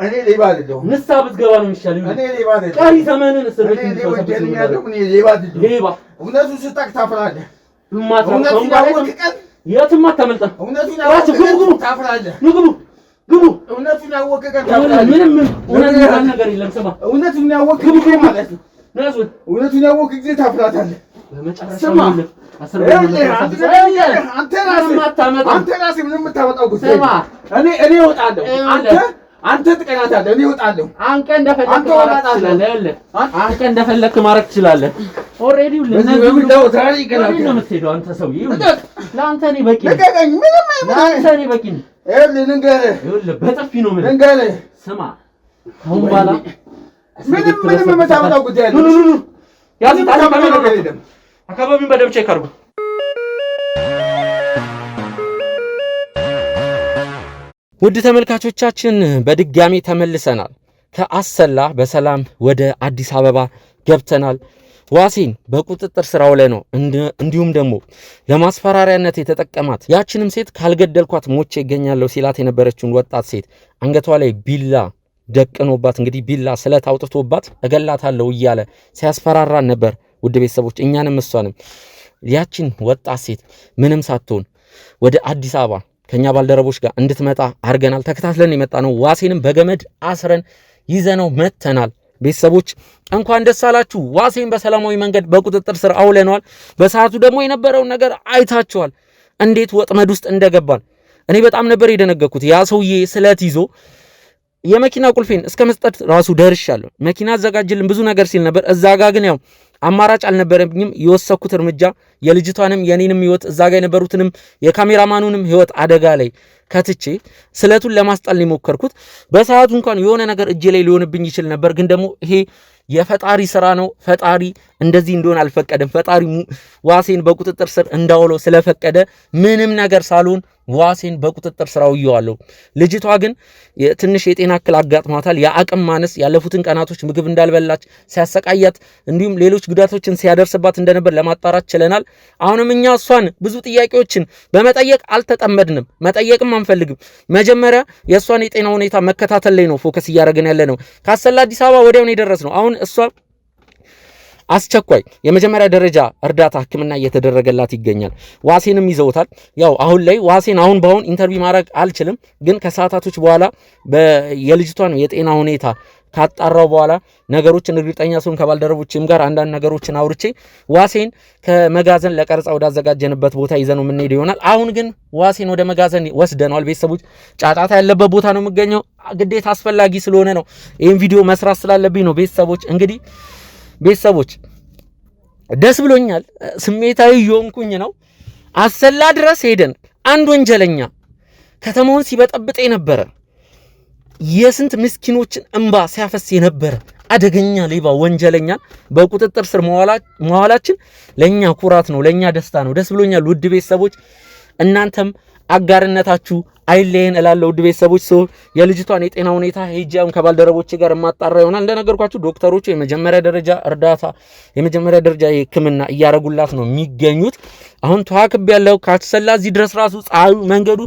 እኔ ሌባ አይደለሁም። ንስሓ ብትገባ ነው የሚሻለው። እኔ ሌባ አይደለሁም። ቀሪ ዘመንን እስር ቤት ሌባ አይደለሁም። ሌባ እውነቱን ስታቅ ታፍራለህ። የትም አታመልጠም። እውነቱን ታፍራለህ። ግቡ። እውነቱን ያወቀ ቀን ታፍራለህ። ምንም እውነት ነገር የለም። ስማ፣ እውነቱን ያወቀ ጊዜ ማለት ነው። እውነቱን ያወቀ ጊዜ ታፍራታለህ። በመጨረሻ አንተ ራስህ ምንም የምታመጣው ጉዳይ እኔ እወጣለሁ። አንተ ትቀናታለህ። እኔ እወጣለሁ። አንቀ እንደፈለክ ማድረግ ትችላለህ። ኦሬዲ ለነገሩ ታሪክ ነው የምትሄደው አንተ ሰውዬ። ለአንተ እኔ በቂ ነው። ለአንተ እኔ በቂ ነው። ይኸውልህ በጥፊ ነው የምልህ። ስማ አሁን በኋላ ምንም የምታመጣው ጉዳይ አይደለም። አካባቢውን በደምብ ቼክ አድርጉ። ውድ ተመልካቾቻችን በድጋሚ ተመልሰናል። ከአሰላ በሰላም ወደ አዲስ አበባ ገብተናል። ዋሴን በቁጥጥር ስር አውለ ነው እንዲሁም ደግሞ ለማስፈራሪያነት የተጠቀማት ያችንም ሴት ካልገደልኳት ሞቼ ይገኛለሁ ሲላት የነበረችውን ወጣት ሴት አንገቷ ላይ ቢላ ደቅኖባት እንግዲህ ቢላ ስለት አውጥቶባት እገላታለሁ እያለ ሲያስፈራራን ነበር። ውድ ቤተሰቦች እኛንም እሷንም ያችን ወጣት ሴት ምንም ሳትሆን ወደ አዲስ አበባ ከኛ ባልደረቦች ጋር እንድትመጣ አርገናል። ተከታትለን የመጣ ነው። ዋሴንም በገመድ አስረን ይዘነው መተናል። ቤተሰቦች እንኳን ደስ አላችሁ። ዋሴን በሰላማዊ መንገድ በቁጥጥር ስር አውለነዋል። በሰዓቱ ደግሞ የነበረውን ነገር አይታችኋል፣ እንዴት ወጥመድ ውስጥ እንደገባን። እኔ በጣም ነበር የደነገኩት። ያ ሰውዬ ስለት ይዞ የመኪና ቁልፌን እስከ መስጠት ራሱ ደርሻለሁ። መኪና አዘጋጅልን ብዙ ነገር ሲል ነበር። እዛ ጋ ግን ያው አማራጭ አልነበረኝም። የወሰኩት እርምጃ የልጅቷንም የኔንም ህይወት እዛ ጋ የነበሩትንም የካሜራማኑንም ህይወት አደጋ ላይ ከትቼ ስለቱን ለማስጣል የሞከርኩት። በሰዓቱ እንኳን የሆነ ነገር እጄ ላይ ሊሆንብኝ ይችል ነበር፣ ግን ደግሞ ይሄ የፈጣሪ ስራ ነው። ፈጣሪ እንደዚህ እንደሆነ አልፈቀደም። ፈጣሪ ዋሴን በቁጥጥር ስር እንዳውለው ስለፈቀደ ምንም ነገር ሳልሆን ዋሴን በቁጥጥር ስር አውየዋለሁ። ልጅቷ ግን ትንሽ የጤና እክል አጋጥሟታል። የአቅም ማነስ፣ ያለፉትን ቀናቶች ምግብ እንዳልበላች ሲያሰቃያት፣ እንዲሁም ሌሎች ጉዳቶችን ሲያደርስባት እንደነበር ለማጣራት ችለናል። አሁንም እኛ እሷን ብዙ ጥያቄዎችን በመጠየቅ አልተጠመድንም፣ መጠየቅም አንፈልግም። መጀመሪያ የእሷን የጤና ሁኔታ መከታተል ላይ ነው ፎከስ እያደረግን ያለ ነው። ካሰላ አዲስ አበባ ወዲያውን የደረስ ነው። አሁን እሷ አስቸኳይ የመጀመሪያ ደረጃ እርዳታ ሕክምና እየተደረገላት ይገኛል። ዋሴንም ይዘውታል። ያው አሁን ላይ ዋሴን በአሁን ኢንተርቪው ማድረግ አልችልም፣ ግን ከሰዓታቶች በኋላ የልጅቷን የጤና ሁኔታ ካጣራው በኋላ ነገሮችን እርግጠኛ ሲሆን ከባልደረቦችም ጋር አንዳንድ ነገሮችን አውርቼ ዋሴን ከመጋዘን ለቀረጻ ወዳዘጋጀንበት ቦታ ይዘነው የምንሄድ ይሆናል። አሁን ግን ዋሴን ወደ መጋዘን ወስደናል። ቤተሰቦች ጫጫታ ያለበት ቦታ ነው የምገኘው። ግዴታ አስፈላጊ ስለሆነ ነው፣ ይህን ቪዲዮ መስራት ስላለብኝ ነው። ቤተሰቦች ደስ ብሎኛል፣ ስሜታዊ የሆንኩኝ ነው። አሰላ ድረስ ሄደን አንድ ወንጀለኛ ከተማውን ሲበጠብጥ የነበረ የስንት ምስኪኖችን እንባ ሲያፈስ የነበረ አደገኛ ሌባ ወንጀለኛን በቁጥጥር ስር መዋላችን ለኛ ኩራት ነው፣ ለኛ ደስታ ነው። ደስ ብሎኛል። ውድ ቤተሰቦች እናንተም አጋርነታችሁ አይለየን እላለሁ። ውድ ቤተሰቦች የልጅቷን የጤና ሁኔታ ሄጃውን ከባልደረቦች ጋር ማጣራ ይሆናል። እንደነገርኳችሁ ዶክተሮቹ የመጀመሪያ ደረጃ እርዳታ የመጀመሪያ ደረጃ ሕክምና እያረጉላት ነው የሚገኙት። አሁን ተዋክብ ያለው ካሰላ እዚህ ድረስ ራሱ ፀሐዩ መንገዱ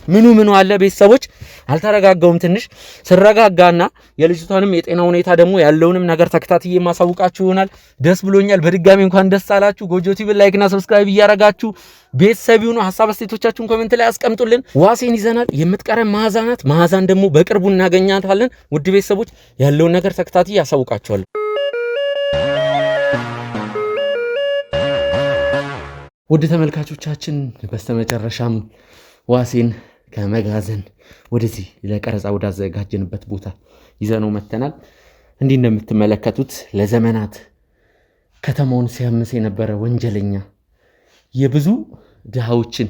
ምኑ አለ። ቤተሰቦች አልተረጋጋውም። ትንሽ ስረጋጋና የልጅቷንም የጤና ሁኔታ ደግሞ ያለውንም ነገር ተከታትዬ ማሳውቃችሁ ይሆናል። ደስ ብሎኛል። በድጋሚ እንኳን ደስ አላችሁ። ጎጆ ቲቪ ላይክና ሰብስክራይብ እያረጋችሁ ቤተሰብ ይሁኑ። ሐሳብ አስተያየቶቻችሁን ኮሜንት ላይ አስቀምጡልን። ዋሴን ይዘናል። የምትቀረን መዓዛ ናት። መዓዛን ደግሞ በቅርቡ እናገኛታለን። ውድ ቤተሰቦች ያለውን ነገር ተከታትዬ ያሳውቃችኋለሁ። ውድ ተመልካቾቻችን በስተመጨረሻም ዋሴን ከመጋዘን ወደዚህ ለቀረጻ ወዳዘጋጀንበት ቦታ ይዘነው መተናል። እንዲህ እንደምትመለከቱት ለዘመናት ከተማውን ሲያምስ የነበረ ወንጀለኛ፣ የብዙ ድሃዎችን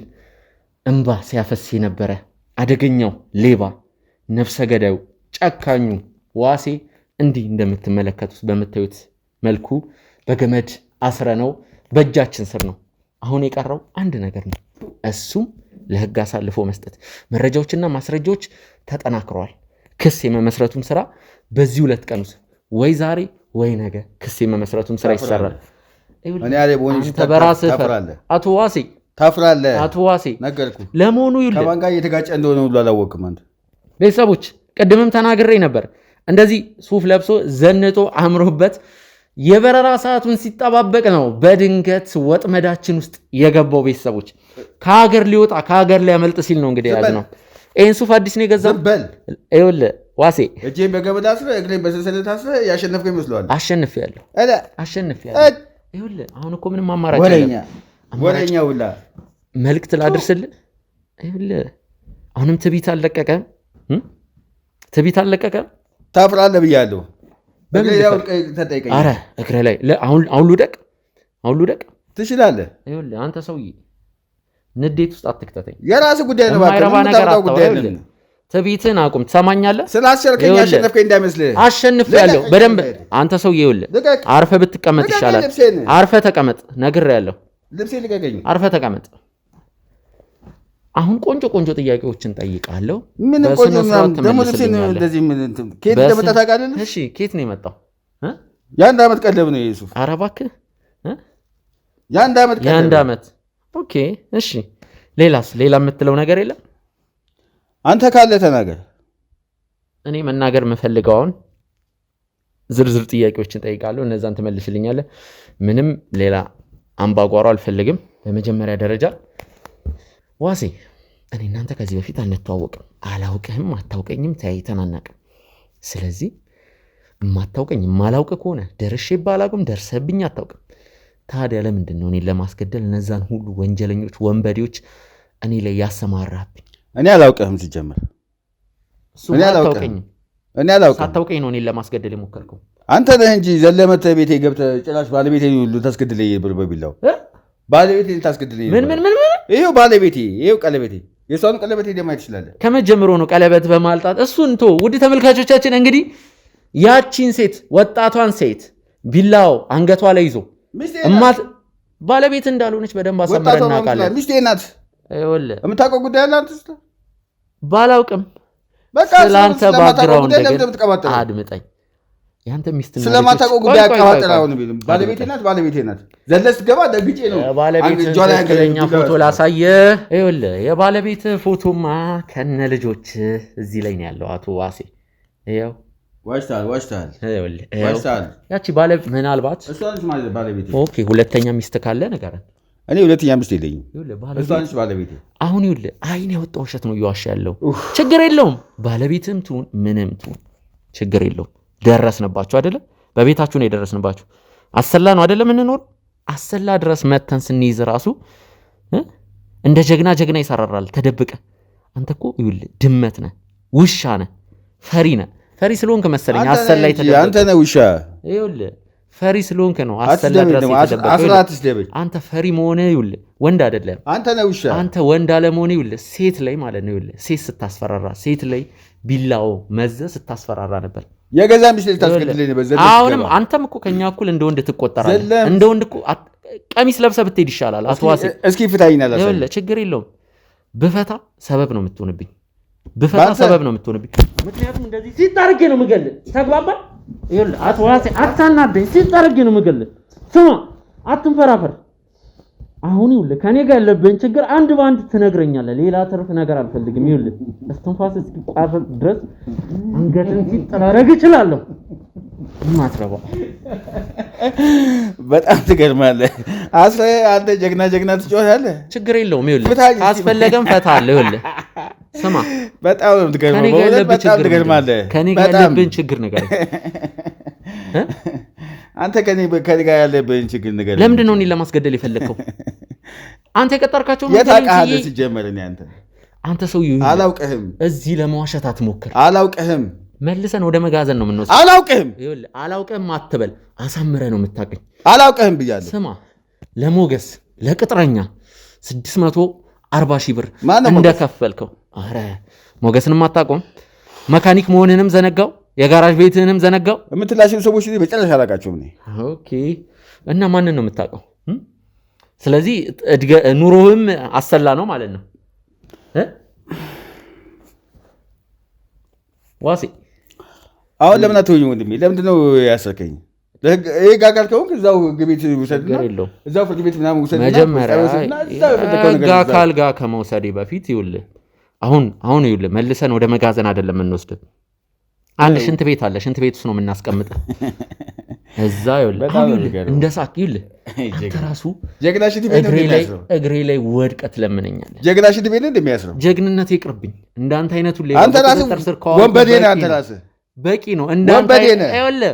እንባ ሲያፈስ የነበረ አደገኛው ሌባ፣ ነፍሰ ገዳዩ፣ ጨካኙ ዋሴ እንዲህ እንደምትመለከቱት በምታዩት መልኩ በገመድ አስረነው በእጃችን ስር ነው። አሁን የቀረው አንድ ነገር ነው። እሱም ለህግ አሳልፎ መስጠት። መረጃዎችና ማስረጃዎች ተጠናክረዋል። ክስ የመመስረቱም ስራ በዚህ 2 ቀን ውስጥ ወይ ዛሬ ወይ ነገ ክስ የመመስረቱም ስራ ይሰራል። አቶ ዋሴ ታፍራለህ። አቶ ዋሴ ነገርኩህ። ለመሆኑ ከማን ጋር እየተጋጨ እንደሆነ ሁሉ አላወቅም አንተ። ቤተሰቦች ቅድምም ተናግሬ ነበር። እንደዚህ ሱፍ ለብሶ ዘንጦ አምሮበት የበረራ ሰዓቱን ሲጠባበቅ ነው በድንገት ወጥመዳችን ውስጥ የገባው። ቤተሰቦች ከሀገር ሊወጣ ከሀገር ሊያመልጥ ሲል ነው እንግዲህ ያዝ ነው። ይህን ሱፍ አዲስ ነው የገዛው። ይኸውልህ ዋሴ እጄን በገመድ አስረህ እግሬን በሰንሰለት አስረህ ያሸነፍከው ይመስለዋል። አሸንፌያለሁ። ይኸውልህ አሁን እኮ ምንም አማራጭ ወሬኛ ሁላ መልዕክት ላድርስልህ። ይኸውልህ አሁንም ትዕቢት አልለቀቀም። ታፍራለህ ብያለሁ። አረ እግሬ ላይ አሁን ልውደቅ አሁን ልውደቅ ትችላለህ። ይኸውልህ አንተ ሰውዬ ንዴት ውስጥ አትክተተኝ። የራስህ ጉዳይ ነው። የማይረባ ነገር አታውቅም። ትዕቢትህን አቁም። ትሰማኛለህ? ስላሸነፍከኝ አሸነፍከኝ እንዳይመስልህ። አሸንፌያለሁ በደንብ። አንተ ሰውዬ ይኸውልህ አርፈህ ብትቀመጥ ይሻላል። አርፈህ ተቀመጥ። ነግሬሃለሁ። ልብሴን ልቀቀኝ። አርፈህ ተቀመጥ። አሁን ቆንጆ ቆንጆ ጥያቄዎችን ጠይቃለሁ። ምን ቆንጆ ደግሞ ልብሴን እንደዚህ ምን ከየት እንደመጣ ታውቃለህ? እሺ ከየት ነው የመጣው? የአንድ ዓመት ቀለብ ነው የሱፍ። ኧረ እባክህ የአንድ ዓመት ቀለብ። የአንድ ዓመት ኦኬ። እሺ ሌላስ? ሌላ የምትለው ነገር የለም? አንተ ካለ ተናገር። እኔ መናገር የምፈልገውን ዝርዝር ጥያቄዎችን ጠይቃለሁ። እነዛን ትመልስልኛለህ። ምንም ሌላ አምባጓሮ አልፈልግም። በመጀመሪያ ደረጃ ዋሴ እኔ እናንተ ከዚህ በፊት አንተዋወቅም። አላውቅህም፣ አታውቀኝም፣ ተያይተን አናውቅም። ስለዚህ የማታውቀኝ የማላውቅ ከሆነ ደርሼ ባላውቅም ደርሰብኝ አታውቅም። ታዲያ ለምንድን ነው እኔን ለማስገደል እነዛን ሁሉ ወንጀለኞች፣ ወንበዴዎች እኔ ላይ ያሰማራብኝ? እኔ አላውቅህም ሲጀመር። እኔ አላውቅህም። እኔ አላውቅህም። ሳታውቀኝ ነው እኔን ለማስገደል የሞከርከው። አንተ ነህ እንጂ ዘለመተ ቤቴ ገብተህ ጭራሽ ባለቤቴ ሁሉ ታስገድለኝ ብር በቢላው ባለቤቴ ታስገድለኝ። ምን ይሄው ባለቤቴ ይሄው ቀለበቴ የሷን ቀለበቴ ደማይ ትችላለህ። ከመጀመሩ ነው ቀለበት በማልጣት እሱን ቶ ውድ ተመልካቾቻችን እንግዲህ ያቺን ሴት ወጣቷን ሴት ቢላው አንገቷ ላይ ይዞ እማት ባለቤት እንዳልሆነች በደንብ አሰምረን እናውቃለን። ሚስቴ ናት። ይኸውልህ የምታውቀው ጉዳይ አለ አንተ ስለ ባላውቅም በቃ ስለአንተ ባክግራውንድ ግን አድምጠኝ። ያንተ ሚስት ነው ስለማታውቀው ጉዳይ አቀባጠራው ነው ቢልም ባለቤቴ ናት። ዘለስ ገባ ደግጬ ነው ባለቤትህ ፎቶ ላሳየህ። ይኸውልህ የባለቤት ፎቶማ ከነ ልጆች እዚህ ላይ ነው ያለው። አቶ ዋሴ ይኸው ዋሽታል። ያቺ ባለቤት ምናልባት ባለቤቴ ኦኬ፣ ሁለተኛ ሚስት ካለ ንገረን። እኔ ሁለተኛ ሚስት የለኝም። ባለቤቴ አሁን ይኸውልህ አይን ያወጣው ውሸት ነው እየዋሻ ያለው። ችግር የለውም ባለቤትም ትሁን ምንም ትሁን ችግር የለውም። ደረስንባችሁ አይደለ? በቤታችሁ ነው የደረስንባችሁ። አሰላ ነው አይደለ? የምንኖር አሰላ ድረስ መተን ስንይዝ ራሱ እንደ ጀግና ይሰራራል ተደብቀ። አንተ እኮ ይኸውልህ ድመት ነህ፣ ውሻ ነህ፣ ፈሪ ነህ። ፈሪ ስለሆንክ መሰለኝ አሰላ የተደበቀ። አንተ ነህ ውሻ። ይኸውልህ ፈሪ ስለሆንክ ነው አሰላ ድረስ የተደበቀ። አንተ ፈሪ መሆንህ ይኸውልህ ወንድ አይደለም። አንተ ነህ ውሻ። አንተ ወንድ አለመሆንህ ይኸውልህ ሴት ላይ ማለት ነው። ይኸውልህ ሴት ስታስፈራራ፣ ሴት ላይ ቢላው መዘህ ስታስፈራራ ነበር። የገዛ ሚስት ልታስገድልኝ ነበር። አሁንም አንተም እኮ ከኛ እኩል እንደ ወንድ ትቆጠራለህ። እንደ ወንድ እኮ ቀሚስ ለብሰህ ብትሄድ ይሻላል። አቶ ዋሴ እስኪ ፍታኝና ላሳይ። ይኸውልህ ችግር የለውም። ብፈታ ሰበብ ነው የምትሆንብኝ። ምክንያቱም እንደዚህ ሲጣርጌ ነው የምገልህ። ተግባባን? ይኸውልህ አቶ ዋሴ አታናደኝ። ሲጣርጌ ነው የምገልህ። ስማ አትንፈራፈር። አሁን ይኸውልህ ከኔ ጋር ያለብህን ችግር አንድ በአንድ ትነግረኛለህ። ሌላ ትርፍ ነገር አልፈልግም። ይኸውልህ እስትንፋስ እስኪቋረጥ ድረስ አንገትን ሲጠራረግ እችላለሁ። ማትረባ በጣም ትገርማለህ። አንተ ጀግና ትጫወታለህ። ችግር የለውም። ይኸውልህ ካስፈለገም ፈታለሁ። ይኸውልህ ስማ በጣም ትገርማለህ። ከኔ ጋር ያለብህን ችግር ንገረኝ። አንተ ከኔ ጋር ያለብህን ችግር ንገረኝ። ለምንድን ነው እኔን ለማስገደል የፈለግከው? አንተ የቀጠርካቸው የታውቃለህ ሲጀመር። አንተ ሰውዬው አላውቅህም። እዚህ ለመዋሸት አትሞክር። አላውቅህም። መልሰን ወደ መጋዘን ነው የምንወስደው። አላውቅህም። ይኸውልህ አላውቅህም አትበል። አሳምረህ ነው የምታውቀኝ። አላውቅህም ብያለሁ። ስማ ለሞገስ ለቅጥረኛ 640 ሺህ ብር እንደከፈልከው። ኧረ ሞገስንም አታውቀውም። መካኒክ መሆንንም ዘነጋው። የጋራዥ ቤትህንም ዘነጋው። የምትላሽን ሰዎች በጨረሻ አላውቃቸውም። ኦኬ እና ማንን ነው የምታውቀው? ስለዚህ ኑሮህም አሰላ ነው ማለት ነው። ዋሴ አሁን ለምን አትሆኝም ወንድሜ? ለምንድን ነው ያሰርከኝ? ይሄ ጋር ከሆንክ እዛው ህግ ቤት ውሰድና እዛው ፍርድ ቤት ምናምን ውሰድና መጀመሪያ ህግ አካል ጋር ከመውሰዴ በፊት ይኸውልህ አሁን ይኸውልህ መልሰን ወደ መጋዘን አይደለም የምንወስድ። አንድ ሽንት ቤት አለ። ሽንት ቤት ውስጥ ነው የምናስቀምጠህ። እዛ ይኸውልህ እንደ ሳቅ ይኸውልህ አንተ ራሱ ጀግና ሽንት ቤት እግሬ ላይ ወድቀህ ትለምነኛለህ። ጀግና ሽንት ቤት እንደሚያስረው ጀግንነት ይቅርብኝ። እንዳንተ አይነቱ አንተ ራስህ ወንበዴ ነህ። አንተ ራስህ በቂ ነው። እንዳንተ ይኸውልህ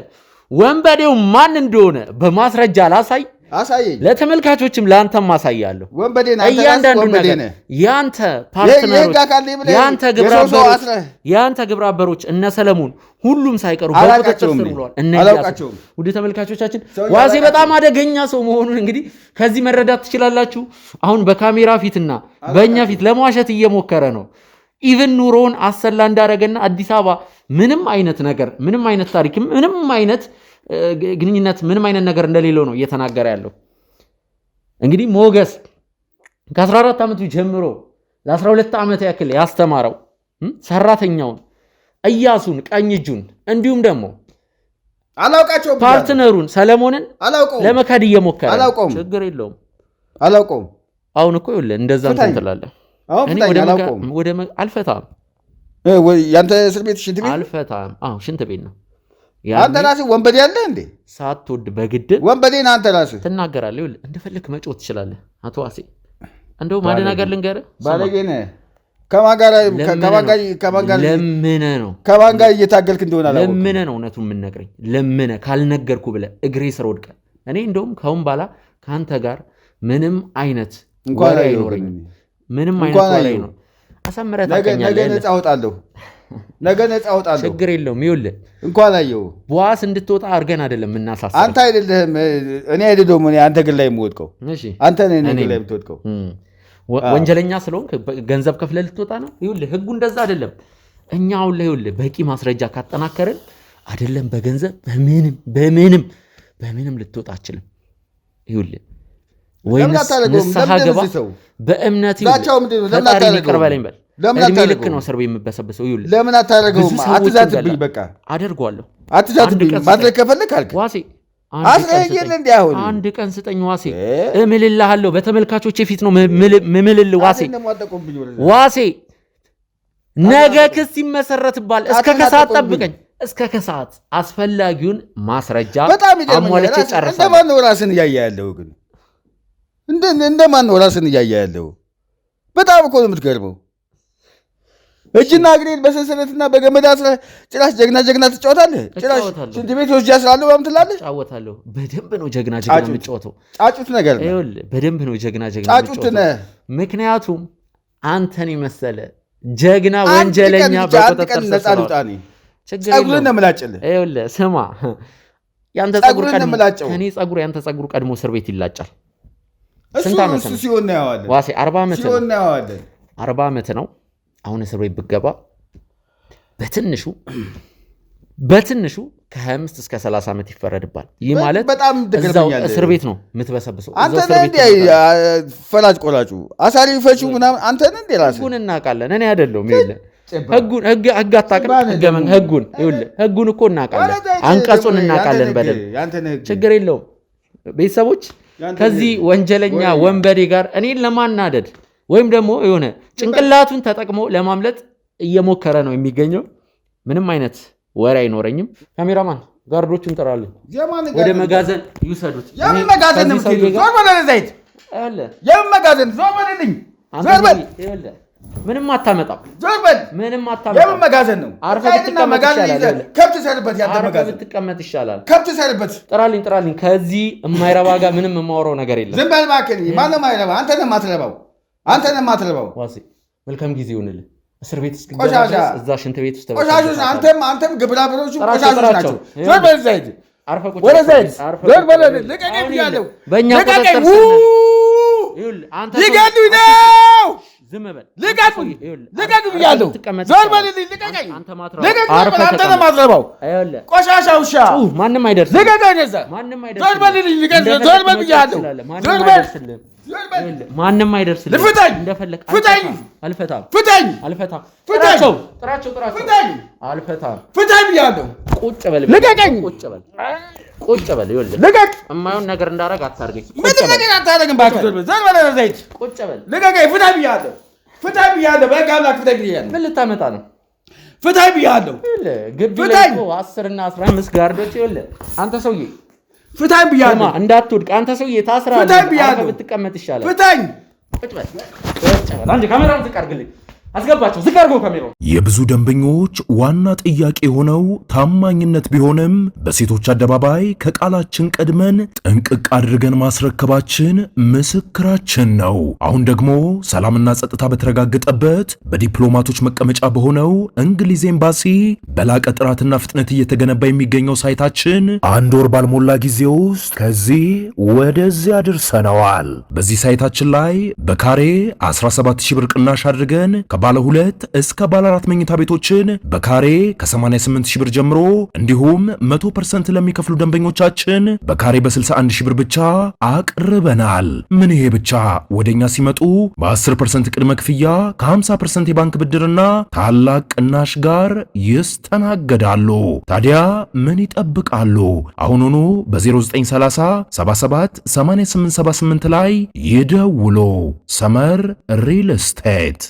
ወንበዴው ማን እንደሆነ በማስረጃ ላሳይ። አሳየኝ። ለተመልካቾችም ለአንተም ማሳያለሁ። ወንበዴና እያንዳንዱ ነገር ያንተ ፓርትነሮች ያንተ ግብረ አበሮች እነ ሰለሞን ሁሉም ሳይቀሩ በቁጥጥር ስር ውለዋል። አላውቃቸውም። ውድ ተመልካቾቻችን ዋሴ በጣም አደገኛ ሰው መሆኑን እንግዲህ ከዚህ መረዳት ትችላላችሁ። አሁን በካሜራ ፊትና በእኛ ፊት ለመዋሸት እየሞከረ ነው። ኢቭን ኑሮውን አሰላ እንዳደረገና አዲስ አበባ ምንም አይነት ነገር ምንም አይነት ታሪክ ምንም አይነት ግንኙነት ምንም አይነት ነገር እንደሌለው ነው እየተናገረ ያለው። እንግዲህ ሞገስ ከ14 ዓመቱ ጀምሮ ለ12 ዓመት ያክል ያስተማረው ሰራተኛውን እያሱን ቀኝ እጁን እንዲሁም ደግሞ አላውቃቸውም ፓርትነሩን ሰለሞንን ለመካድ እየሞከረ ችግር የለውም። አላውቀውም። አሁን እኮ ይኸውልህ እንደዛ እንትን ትላለህ። እኔ ወደ አልፈታም። ያንተ እስር ቤት ሽንት ቤት አልፈታም። አዎ ሽንት ቤት ነው። አንተ ራስህ ወንበዴ ያለ እንዴ? ሳትወድ በግድ ወንበዴ ነህ አንተ ራስህ። ትናገራለህ። ይኸውልህ እንደፈለክ መጮህ ትችላለህ። አቶ ዋሴ እንደው ማደናገር ልንገርህ፣ ባለጌ ነህ። ከማን ጋር ለምነህ ነው ከማን ጋር እየታገልክ እንደሆነ አላወቅም። ለምነህ ነው እውነቱን የምንነግረኝ። ለምነህ ካልነገርኩ ብለህ እግሬ ስር ወድቀህ እኔ እንደውም ካሁን በኋላ ከአንተ ጋር ምንም አይነት ወሬ አይኖረኝም። ምንም አይነት ወሬ ነው። አሳምረህ ታውቀኛለህ። ነገ ነፃ አወጣለሁ። ችግር የለውም። ይኸውልህ እንኳን አየሁ በዋስ እንድትወጣ አድርገን አይደለም የምናሳስበው። አንተ አይደለህም እኔ አይደለሁም አንተ ግን ላይ የምወድቀው አንተ ነህ እኔ ላይ የምትወድቀው። ወንጀለኛ ስለሆንክ ገንዘብ ከፍለህ ልትወጣ ነው። ይኸውልህ ህጉ እንደዛ አይደለም። እኛ አሁን ላይ ይኸውልህ በቂ ማስረጃ ካጠናከርን አይደለም በገንዘብ በምንም ልትወጣ አችልም። ይኸውልህ ወይንስ ንስሐ ገባ በእምነት ፈጣሪን ይቅር በለኝ በል። እድሜ ልክ ነው እስር ቤት የምበሰብሰው። ይኸውልህ ለምን አታደርገውም? አትዛትብኝ። በቃ አደርገዋለሁ። አትዛትብኝ። ማድረግ ከፈለክ አልክ ዋሴ አንድ ቀን ስጠኝ ዋሴ፣ እምልልሃለሁ። በተመልካቾች ፊት ነው ምምልል ዋሴ። ነገ ክስ ይመሰረትባል። እስከ ከሰዓት ጠብቀኝ። እስከ ከሰዓት አስፈላጊውን ማስረጃ አሟልቼ ጨርሳለሁ። እንደማን ነው ራስን እያየ ያለው ግን? እንደማን ነው ራስን እያየ ያለው? በጣም እኮ ነው የምትገርመው። እጅና እግሬን በሰንሰለትና በገመድ አስረህ ጭራሽ ጀግና ትጫወታለህ። ጭራሽ ሽንት ቤት ወስጄ አስራለሁ ምናምን ትላለህ። እጫወታለሁ። በደንብ ነው ጀግና የምጫወተው። ጫጩት ነገር ነው። ይኸውልህ በደንብ ነው ጀግና ጫጩት ነህ። ምክንያቱም አንተን የመሰለ ጀግና ወንጀለኛ በቁጥጥር ነፃ ልውጣ እኔ ፀጉርን ነው የምላጭልህ። ይኸውልህ ስማ፣ ያንተ ፀጉር ቀድሞ ከእኔ ፀጉር ያንተ ፀጉር ቀድሞ እስር ቤት ይላጫል። ስንት ዓመት ነው ሲሆን ነው ያዋለን? ዋሴ 40 ዓመት ነው። 40 ዓመት ነው። አሁን እስር ቤት ብገባ በትንሹ ከ25 እስከ 30 ዓመት ይፈረድባል። ይህ ማለት በጣም እዛው እስር ቤት ነው የምትበሰብሰው። አንተ ነህ ፈላጭ ቆራጩ አሳሪ ፈቹ ምናምን አንተ ነህ እንዴ? ራስህ ህጉን እናውቃለን። እኔ አይደለሁም። ይኸውልህ ህግ አታውቅም። ህጉን እኮ እናውቃለን። አንቀጹን እናውቃለን በደንብ። ችግር የለውም። ቤተሰቦች ከዚህ ወንጀለኛ ወንበዴ ጋር እኔን ለማናደድ ወይም ደግሞ የሆነ ጭንቅላቱን ተጠቅሞ ለማምለጥ እየሞከረ ነው የሚገኘው። ምንም አይነት ወሬ አይኖረኝም። ካሜራማን ጋርዶቹን እንጠራለን፣ ወደ መጋዘን ይውሰዱት። የምን መጋዘን ነው የምትሄዱት? ዞር በል ዘይት አለ። የምን መጋዘን? ዞር በልልኝ። ዞር በል። ምንም አታመጣም። ዞር በል። ምንም አታመጣም። የምን መጋዘን ነው? አርፈህ ብትቀመጥ ይሻላል። ከብት ሰርበት። ያንተ መጋዘን ብትቀመጥ ይሻላል። ከብት ሰርበት። ጥራልኝ። ከዚህ የማይረባ ጋር ምንም የማወራው ነገር የለም። ዝም በል እባክህ። ማነው የማይረባ? አንተ ነህ የማትረባው። ዋሴ መልካም ጊዜ ይሁንልህ። እስር ቤት እስኪ እዛ ሽንት ቤት ውስጥ ቆሻሾች። አንተም ግብረ አበሮቹ ቆሻሾች ናቸው። ዞር በል ዘይት። አርፈህ ቁጭ ወደ ዘይት ዞር በል። ልቀቀኝ ብያለሁ። በእኛ ቁጥጥር ሊገሉኝ ነው። ዝም በል። ልቀቅ ብያለሁ። ዞር በልልኝ። ልቀቀኝ። አንተ ነህ የማትረባው ቆሻሻ ውሻ። ማንም አይደርስም። ልቀቀኝ። ዞር በልልኝ። ዞር በል ብያለሁ። ዞር በል። ማንም አይደርስልህ። ፍታኝ። እንደፈለክ ፍታኝ። አልፈታም። ፍታኝ። አልፈታም። ጥራቸው። ፍታኝ። አልፈታም። ፍታኝ ብያለሁ። ቁጭ በል። ልቀቀኝ። ቁጭ በል። ይኸውልህ ልቀቅ። የማይሆን ነገር እንዳደረግ አታርገኝ። ምንም ነገር አታደርግም። እባክህ ዞር በል። ዘይት ቁጭ በል። ልቀቀኝ። ፍታኝ ብያለሁ። በቃ አምላክ ፍታኝ ብያለሁ። ምን ልታመጣ ነው? ፍታኝ ብያለሁ። ግቢ ላይ እኮ 10 እና 15 ጋርዶች። ይኸውልህ አንተ ሰውዬ ፍታኝ ብያለሁ። እንዳትወድቅ አንተ ሰውዬ ታስራለህ። ፍታኝ ብያለሁ። ብትቀመጥ ይሻላል። ፍታኝ። ቁጭ በል። አንዴ ካሜራውን ዝቅ አድርግልኝ። አስገባቸው። ዝግ አድርገው ካሜራው። የብዙ ደንበኞች ዋና ጥያቄ የሆነው ታማኝነት ቢሆንም በሴቶች አደባባይ ከቃላችን ቀድመን ጥንቅቅ አድርገን ማስረከባችን ምስክራችን ነው። አሁን ደግሞ ሰላምና ጸጥታ በተረጋገጠበት በዲፕሎማቶች መቀመጫ በሆነው እንግሊዝ ኤምባሲ በላቀ ጥራትና ፍጥነት እየተገነባ የሚገኘው ሳይታችን 1 ወር ባልሞላ ጊዜ ውስጥ ከዚህ ወደዚያ አድርሰነዋል። በዚህ ሳይታችን ላይ በካሬ 17000 ብር ቅናሽ አድርገን ከባለ 2 እስከ ባለ 4 መኝታ ቤቶችን በካሬ ከ88000 ብር ጀምሮ እንዲሁም 100% ለሚከፍሉ ደንበኞቻችን በካሬ በ61000 ብር ብቻ አቅርበናል። ምን ይሄ ብቻ! ወደኛ ሲመጡ በ10% ቅድመ ክፍያ ከ50% የባንክ ብድርና ታላቅ ቅናሽ ጋር ይስተናገዳሉ። ታዲያ ምን ይጠብቃሉ? አሁኑኑ በ0930 77 8878 ላይ ይደውሉ። ሰመር ሪል ስቴት